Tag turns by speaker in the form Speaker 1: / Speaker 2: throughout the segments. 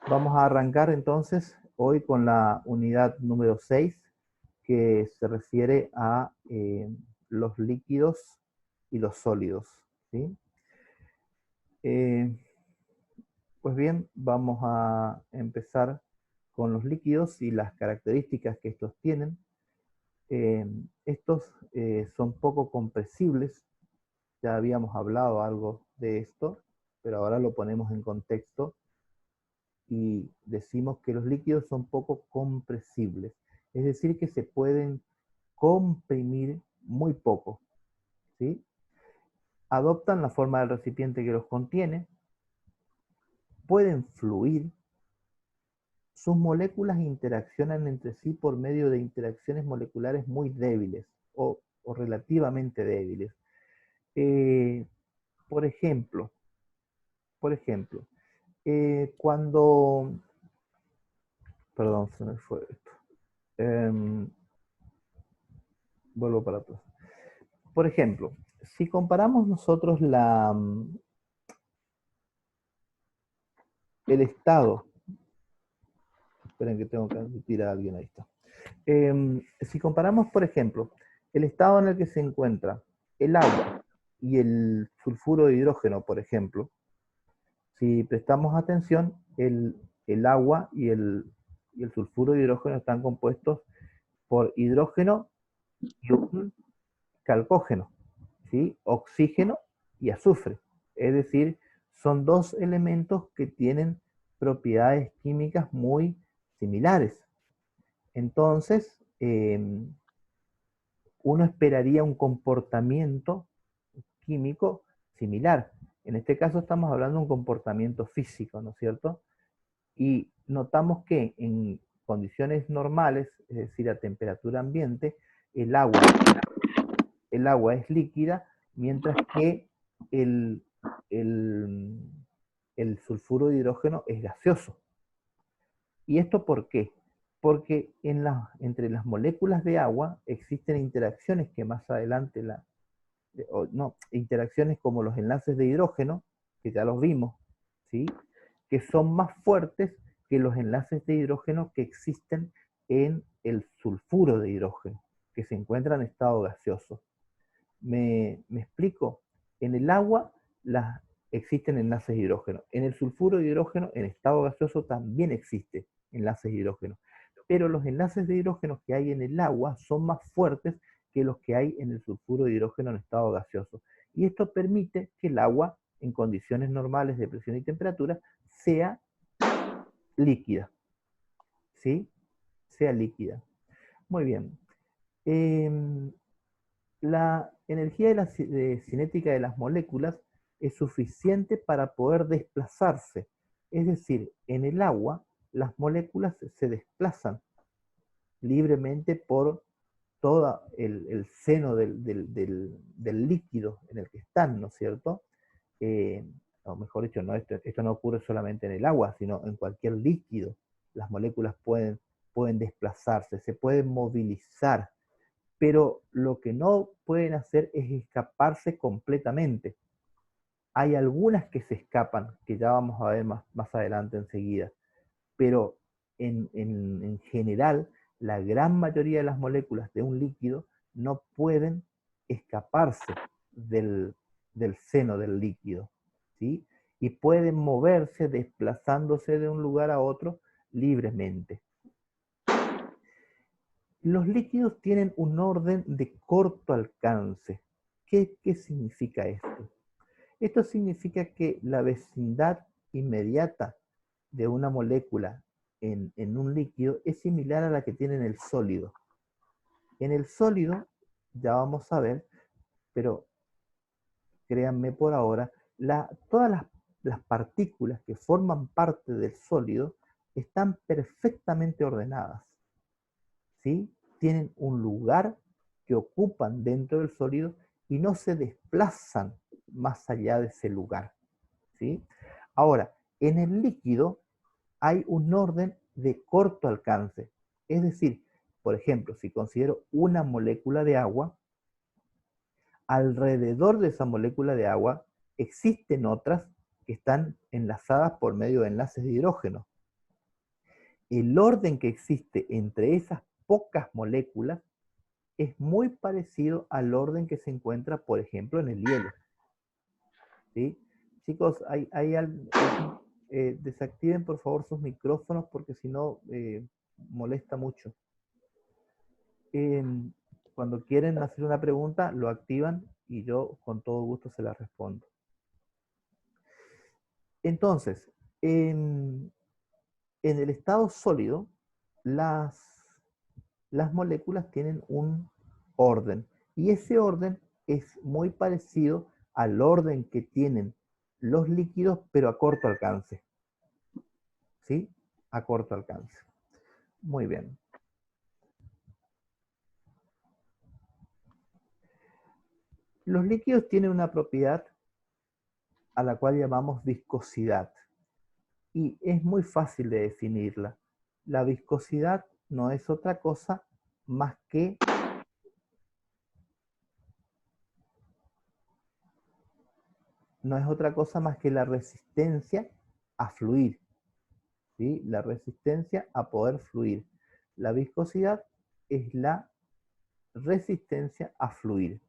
Speaker 1: Vamos a arrancar entonces hoy con la unidad número 6, que se refiere a los líquidos y los sólidos, ¿sí? Eh, pues bien, vamos a empezar con los líquidos y las características que estos tienen. Estos son poco compresibles, ya habíamos hablado algo de esto, pero ahora lo ponemos en contexto y decimos que los líquidos son poco compresibles, es decir, que se pueden comprimir muy poco, ¿sí? Adoptan la forma del recipiente que los contiene, pueden fluir, sus moléculas interaccionan entre sí por medio de interacciones moleculares muy débiles o relativamente débiles. Eh, por ejemplo, por ejemplo, cuando, perdón, se me fue esto. Eh, Vuelvo para atrás. Por ejemplo, si comparamos nosotros el estado, esperen que tengo que admitir a alguien, ahí está. Si comparamos, por ejemplo, el estado en el que se encuentra el agua y el sulfuro de hidrógeno, por ejemplo, si prestamos atención, el agua y el sulfuro de hidrógeno están compuestos por hidrógeno y un calcógeno, ¿sí? Oxígeno y azufre. Es decir, son dos elementos que tienen propiedades químicas muy similares. Entonces, uno esperaría un comportamiento químico similar. En este caso estamos hablando de un comportamiento físico, ¿no es cierto? Y notamos que en condiciones normales, es decir, a temperatura ambiente, el agua, el agua es líquida, mientras que el, el, el sulfuro de hidrógeno es gaseoso. ¿Y esto por qué? Porque entre las moléculas de agua existen interacciones que más adelante, interacciones como los enlaces de hidrógeno, que ya los vimos, ¿sí? Que son más fuertes que los enlaces de hidrógeno que existen en el sulfuro de hidrógeno, que se encuentra en estado gaseoso. ¿Me explico? En el agua existen enlaces de hidrógeno. En el sulfuro de hidrógeno, en estado gaseoso, también existe enlaces de hidrógeno. Pero los enlaces de hidrógeno que hay en el agua son más fuertes que los que hay en el sulfuro de hidrógeno en estado gaseoso. Y esto permite que el agua, en condiciones normales de presión y temperatura, sea líquida. ¿Sí? Sea líquida. Muy bien. La energía cinética de las moléculas es suficiente para poder desplazarse. Es decir, en el agua las moléculas se desplazan libremente por todo el seno del líquido en el que están, ¿no es cierto? Eh, o mejor dicho, no, esto no ocurre solamente en el agua, sino en cualquier líquido. Las moléculas pueden desplazarse, se pueden movilizar, pero lo que no pueden hacer es escaparse completamente. Hay algunas que se escapan, que ya vamos a ver más adelante enseguida, pero en general, la gran mayoría de las moléculas de un líquido no pueden escaparse del seno del líquido, ¿sí? Y pueden moverse desplazándose de un lugar a otro libremente. Los líquidos tienen un orden de corto alcance. ¿Qué significa esto? Esto significa que la vecindad inmediata de una molécula en un líquido es similar a la que tiene en el sólido. En el sólido, ya vamos a ver, pero créanme por ahora, todas las partículas que forman parte del sólido están perfectamente ordenadas, ¿sí? Tienen un lugar que ocupan dentro del sólido y no se desplazan más allá de ese lugar, ¿sí? Ahora, en el líquido hay un orden de corto alcance. Es decir, por ejemplo, si considero una molécula de agua, alrededor de esa molécula de agua existen otras que están enlazadas por medio de enlaces de hidrógeno. el orden que existe entre esas pocas moléculas es muy parecido al orden que se encuentra, por ejemplo, en el hielo. ¿Sí? Chicos, desactiven por favor sus micrófonos porque si no molesta mucho. Cuando quieren hacer una pregunta, lo activan y yo con todo gusto se la respondo. Entonces, en el estado sólido, las moléculas tienen un orden. Y ese orden es muy parecido al orden que tienen los líquidos, pero a corto alcance. ¿Sí? A corto alcance. Muy bien. Los líquidos tienen una propiedad a la cual llamamos viscosidad. Y es muy fácil de definirla. La viscosidad no es otra cosa más que la resistencia a fluir, ¿sí? La resistencia a poder fluir. La viscosidad es la resistencia a fluir.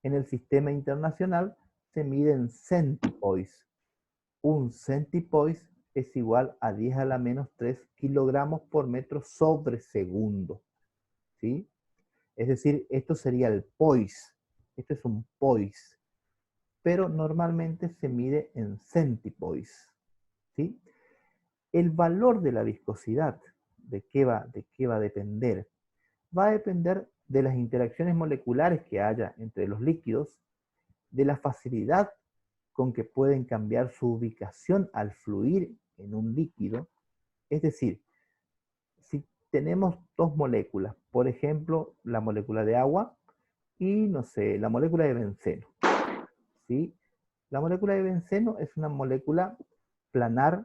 Speaker 1: En el sistema internacional se mide en centipoise. Un centipoise es igual a 10 a la menos 3 kilogramos por metro sobre segundo, ¿sí? Es decir, esto sería el poise. Esto es un poise. Pero normalmente se mide en centipoise, ¿sí? El valor de la viscosidad, ¿de qué va a depender? Va a depender de las interacciones moleculares que haya entre los líquidos, de la facilidad con que pueden cambiar su ubicación al fluir en un líquido. Es decir, si tenemos dos moléculas, por ejemplo, la molécula de agua y, no sé, la molécula de benceno, ¿sí? La molécula de benceno es una molécula planar,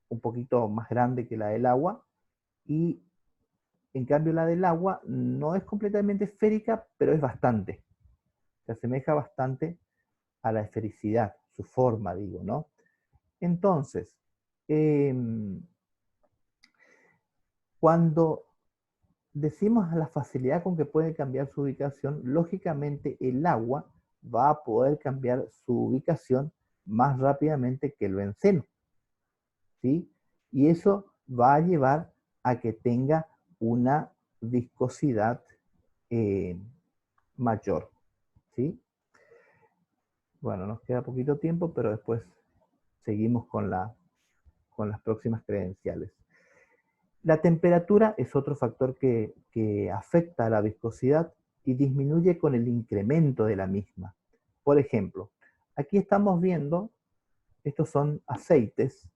Speaker 1: un poquito más grande que la del agua, y en cambio la del agua no es completamente esférica, pero es bastante. Se asemeja bastante a la esfericidad, su forma, digo, ¿no? Entonces, cuando decimos a la facilidad con que puede cambiar su ubicación, lógicamente el agua va a poder cambiar su ubicación más rápidamente que el benceno, ¿sí? Y eso va a llevar a que tenga una viscosidad mayor, ¿sí? Bueno, nos queda poquito tiempo, pero después seguimos con las próximas credenciales. La temperatura es otro factor que afecta a la viscosidad y disminuye con el incremento de la misma. Por ejemplo, aquí estamos viendo, estos son aceites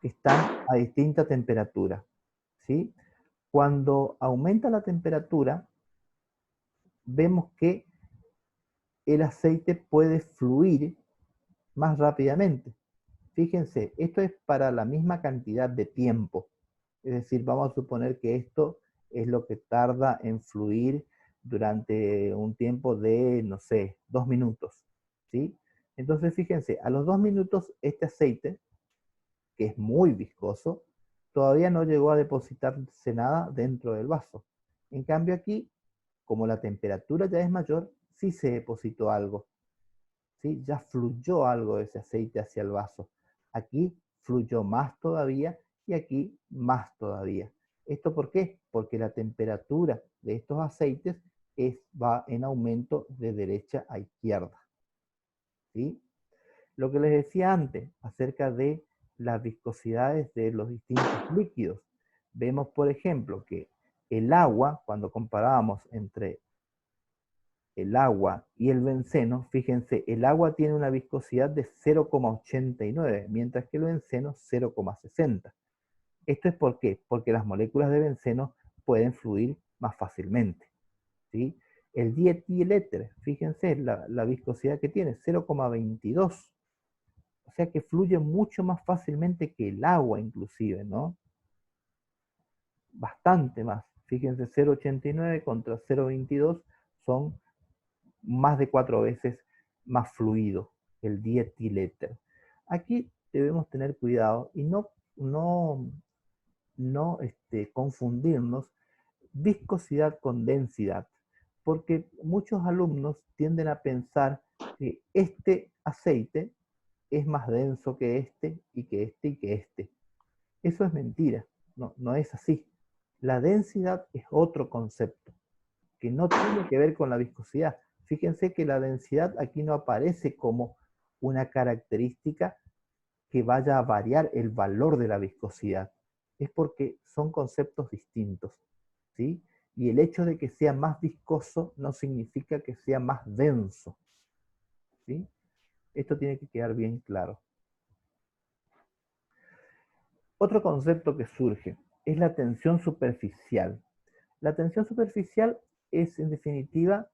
Speaker 1: que están a distinta temperatura, ¿sí? Cuando aumenta la temperatura, vemos que el aceite puede fluir más rápidamente. Fíjense, esto es para la misma cantidad de tiempo. Es decir, vamos a suponer que esto es lo que tarda en fluir durante un tiempo de, no sé, 2 minutos, ¿sí? Entonces, fíjense, a los 2 minutos este aceite, que es muy viscoso, todavía no llegó a depositarse nada dentro del vaso. En cambio aquí, como la temperatura ya es mayor, sí se depositó algo, ¿sí? Ya fluyó algo de ese aceite hacia el vaso. Aquí fluyó más todavía y aquí más todavía. ¿Esto por qué? Porque la temperatura de estos aceites va en aumento de derecha a izquierda, ¿sí? Lo que les decía antes acerca de las viscosidades de los distintos líquidos. Vemos, por ejemplo, que el agua, cuando comparábamos entre el agua y el benceno, fíjense, el agua tiene una viscosidad de 0,89, mientras que el benceno 0,60. ¿Esto es por qué? Porque las moléculas de benceno pueden fluir más fácilmente, ¿sí? El dietiléter, fíjense la viscosidad que tiene, 0,22. O sea que fluye mucho más fácilmente que el agua inclusive, ¿no? Bastante más. Fíjense, 0,89 contra 0,22 son más de 4 veces más fluido el dietiléter. Aquí debemos tener cuidado y no no confundirnos viscosidad con densidad, porque muchos alumnos tienden a pensar que este aceite es más denso que este y que este y que este. Eso es mentira, no es así. La densidad es otro concepto que no tiene que ver con la viscosidad. Fíjense que la densidad aquí no aparece como una característica que vaya a variar el valor de la viscosidad. Es porque son conceptos distintos, ¿sí? Y el hecho de que sea más viscoso no significa que sea más denso, ¿sí? Esto tiene que quedar bien claro. Otro concepto que surge es la tensión superficial. La tensión superficial es, en definitiva,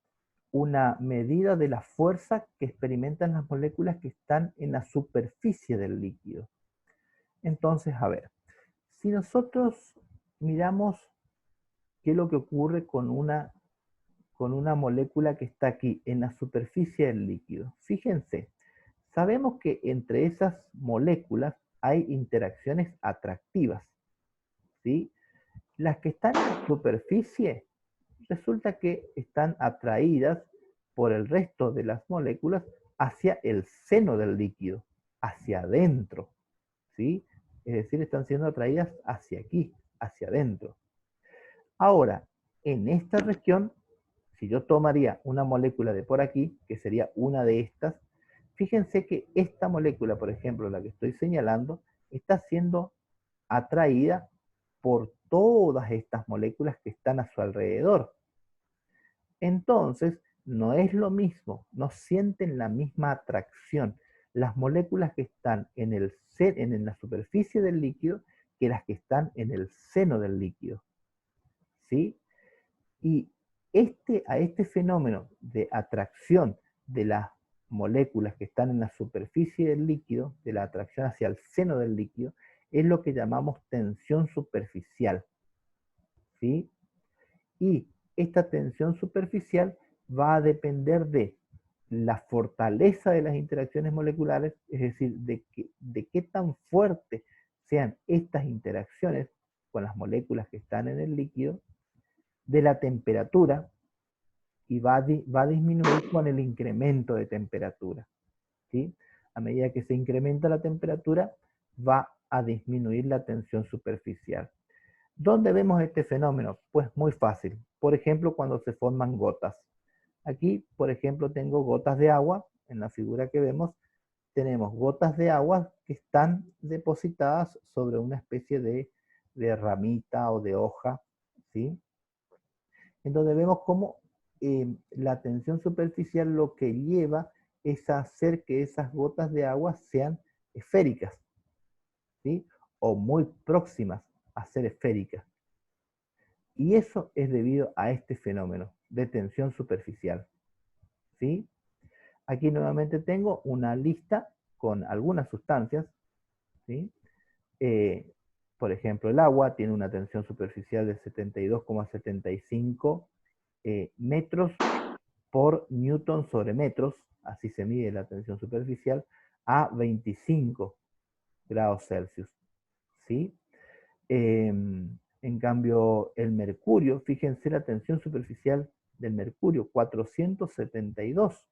Speaker 1: una medida de la fuerza que experimentan las moléculas que están en la superficie del líquido. Entonces, a ver, si nosotros miramos qué es lo que ocurre con una molécula que está aquí en la superficie del líquido, fíjense, sabemos que entre esas moléculas hay interacciones atractivas, ¿sí? Las que están en la superficie resulta que están atraídas por el resto de las moléculas hacia el seno del líquido, hacia adentro, ¿sí? Es decir, están siendo atraídas hacia aquí, hacia adentro. Ahora, en esta región, si yo tomaría una molécula de por aquí, que sería una de estas, fíjense que esta molécula, por ejemplo, la que estoy señalando, está siendo atraída por todas estas moléculas que están a su alrededor. Entonces, no es lo mismo, no sienten la misma atracción las moléculas que están en la superficie del líquido que las que están en el seno del líquido, ¿sí? Y a este fenómeno de atracción de las moléculas que están en la superficie del líquido, de la atracción hacia el seno del líquido, es lo que llamamos tensión superficial, ¿sí? Y esta tensión superficial va a depender de la fortaleza de las interacciones moleculares, es decir, de qué tan fuertes sean estas interacciones con las moléculas que están en el líquido, de la temperatura, y va a disminuir con el incremento de temperatura, ¿sí? A medida que se incrementa la temperatura, va a disminuir la tensión superficial. ¿Dónde vemos este fenómeno? Pues muy fácil. Por ejemplo, cuando se forman gotas. Aquí, por ejemplo, tengo gotas de agua. En la figura que vemos, tenemos gotas de agua que están depositadas sobre una especie de ramita o de hoja, ¿sí? En donde vemos cómo la tensión superficial lo que lleva es a hacer que esas gotas de agua sean esféricas, ¿sí? O muy próximas a ser esféricas. Y eso es debido a este fenómeno de tensión superficial, ¿sí? Aquí nuevamente tengo una lista con algunas sustancias, ¿sí? Por ejemplo, el agua tiene una tensión superficial de 72,75 metros por newton sobre metros, así se mide la tensión superficial, a 25 grados Celsius, ¿sí? En cambio, el mercurio, fíjense la tensión superficial del mercurio, 472,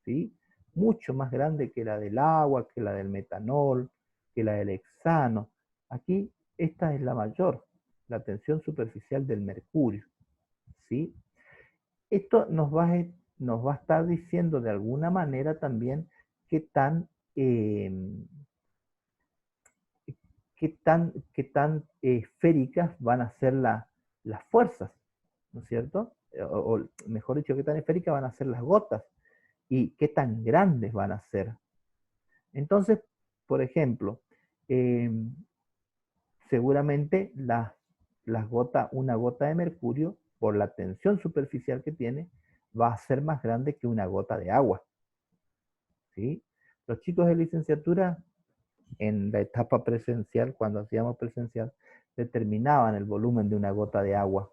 Speaker 1: ¿sí? Mucho más grande que la del agua, que la del metanol, que la del hexano. Aquí esta es la mayor, la tensión superficial del mercurio, ¿sí? Esto nos va a estar diciendo de alguna manera también qué tan, qué tan esféricas van a ser las fuerzas, ¿no es cierto? O mejor dicho, qué tan esféricas van a ser las gotas y qué tan grandes van a ser. Entonces, por ejemplo, seguramente una gota de mercurio, por la tensión superficial que tiene, va a ser más grande que una gota de agua, ¿sí? Los chicos de licenciatura, en la etapa presencial, cuando hacíamos presencial, determinaban el volumen de una gota de agua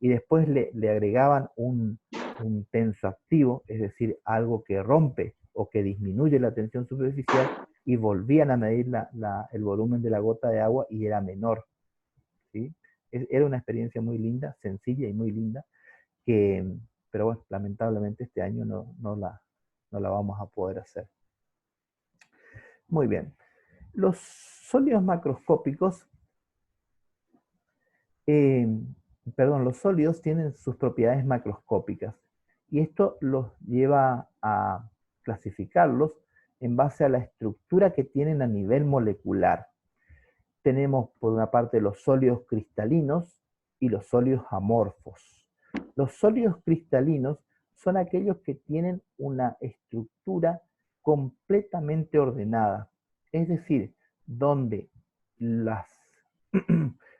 Speaker 1: y después le agregaban un tensoactivo, es decir, algo que rompe o que disminuye la tensión superficial, y volvían a medir el volumen de la gota de agua y era menor ¿sí? Era una experiencia muy linda, sencilla y muy linda, pero bueno, lamentablemente este año no la vamos a poder hacer. Muy bien. Los sólidos macroscópicos, los sólidos tienen sus propiedades macroscópicas y esto los lleva a clasificarlos en base a la estructura que tienen a nivel molecular. Tenemos por una parte los sólidos cristalinos y los sólidos amorfos. Los sólidos cristalinos son aquellos que tienen una estructura completamente ordenada, es decir, donde las,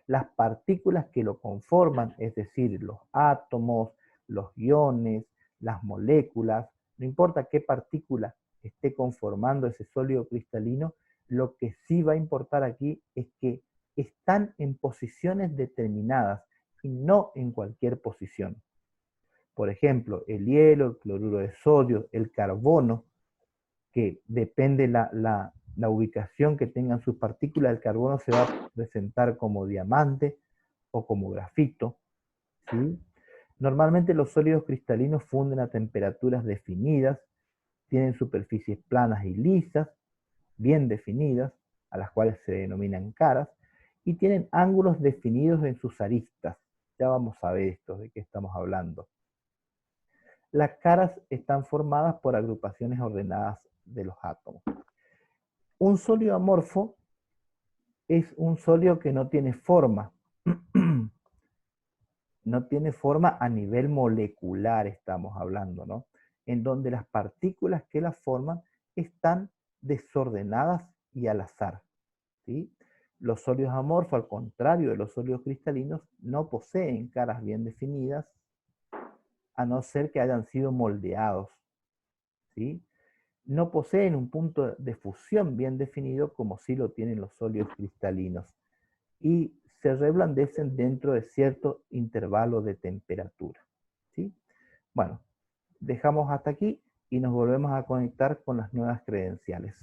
Speaker 1: las partículas que lo conforman, es decir, los átomos, los iones, las moléculas, no importa qué partícula esté conformando ese sólido cristalino, lo que sí va a importar aquí es que están en posiciones determinadas y no en cualquier posición. Por ejemplo, el hielo, el cloruro de sodio, el carbono, que depende la ubicación que tengan sus partículas, el carbono se va a presentar como diamante o como grafito, ¿sí? Normalmente los sólidos cristalinos funden a temperaturas definidas, tienen superficies planas y lisas, bien definidas, a las cuales se denominan caras, y tienen ángulos definidos en sus aristas. Ya vamos a ver esto, de qué estamos hablando. Las caras están formadas por agrupaciones ordenadas de los átomos. Un sólido amorfo es un sólido que no tiene forma. No tiene forma a nivel molecular, estamos hablando, ¿no? En donde las partículas que la forman están desordenadas y al azar, ¿sí? Los sólidos amorfos, al contrario de los sólidos cristalinos, no poseen caras bien definidas, a no ser que hayan sido moldeados, ¿sí? No poseen un punto de fusión bien definido como sí lo tienen los sólidos cristalinos y se reblandecen dentro de cierto intervalo de temperatura, ¿sí? Bueno, dejamos hasta aquí y nos volvemos a conectar con las nuevas credenciales.